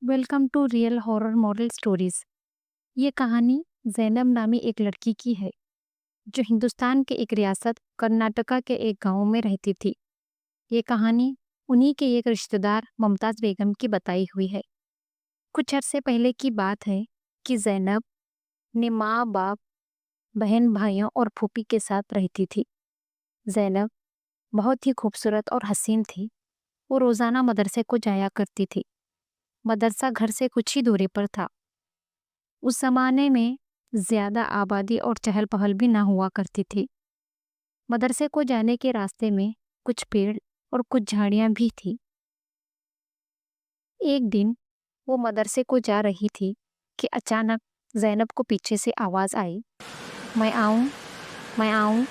Welcome to real horror moral stories. ये कहानी ज़ैनब नामी एक लड़की की है जो हिंदुस्तान के एक रियासत कर्नाटका के एक गांव में रहती थी। ये कहानी उन्हीं के एक रिश्तेदार मुमताज़ बेगम की बताई हुई है। कुछ अरसे पहले की बात है कि ज़ैनब ने माँ बाप, बहन भाइयों और फूफी के साथ रहती थी। ज़ैनब बहुत ही खूबसूरत और हसीन थी। वो रोज़ाना मदरसे को जाया करती थी। मदरसा घर से कुछ ही दूरी पर था। उस जमाने में ज्यादा आबादी और चहल पहल भी ना हुआ करती थी। मदरसे को जाने के रास्ते में कुछ पेड़ और कुछ झाड़ियां भी थी। एक दिन वो मदरसे को जा रही थी कि अचानक ज़ैनब को पीछे से आवाज आई, मैं आऊं, मैं आऊं।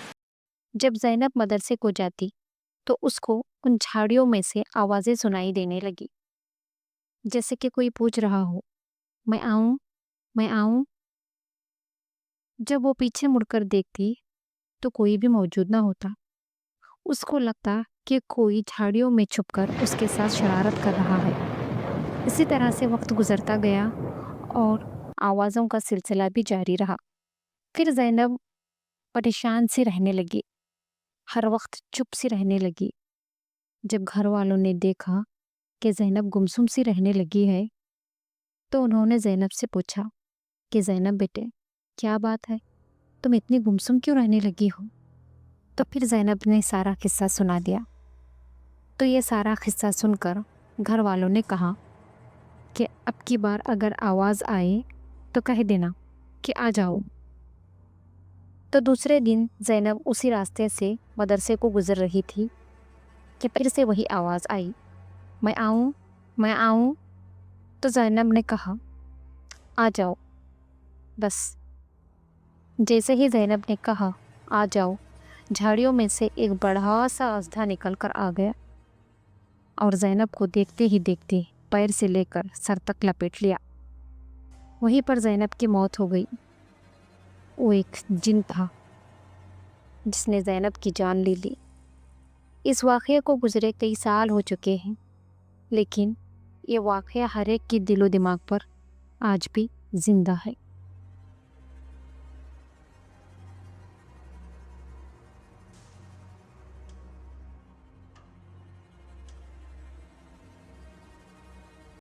जब ज़ैनब मदरसे को जाती तो उसको उन झाड़ियों में से आवाजें सुनाई देने लगी, जैसे कि कोई पूछ रहा हो, मैं आऊं, मैं आऊं। जब वो पीछे मुड़कर देखती तो कोई भी मौजूद ना होता। उसको लगता कि कोई झाड़ियों में छुपकर उसके साथ शरारत कर रहा है। इसी तरह से वक्त गुजरता गया और आवाज़ों का सिलसिला भी जारी रहा। फिर ज़ैनब परेशान सी रहने लगी, हर वक्त चुप सी रहने लगी। जब घर वालों ने देखा कि ज़ैनब गुमसुम सी रहने लगी है, तो उन्होंने ज़ैनब से पूछा कि ज़ैनब बेटे, क्या बात है, तुम इतनी गुमसुम क्यों रहने लगी हो? तो फिर ज़ैनब ने सारा किस्सा सुना दिया। तो ये सारा किस्सा सुनकर घर वालों ने कहा कि अब की बार अगर आवाज़ आए तो कह देना कि आ जाओ। तो दूसरे दिन ज़ैनब उसी रास्ते से मदरसे को गुजर रही थी कि फिर से वही आवाज़ आई, मैं आऊँ, मैं आऊँ। तो ज़ैनब ने कहा, आ जाओ। बस जैसे ही ज़ैनब ने कहा आ जाओ, झाड़ियों में से एक बड़ा सा अजदा निकल कर आ गया और ज़ैनब को देखते ही देखते पैर से लेकर सर तक लपेट लिया। वहीं पर ज़ैनब की मौत हो गई। वो एक जिन था जिसने ज़ैनब की जान ले ली। इस वाक़ये को गुजरे कई साल हो चुके हैं, लेकिन ये वाक़या हर एक की दिलो दिमाग पर आज भी जिंदा है।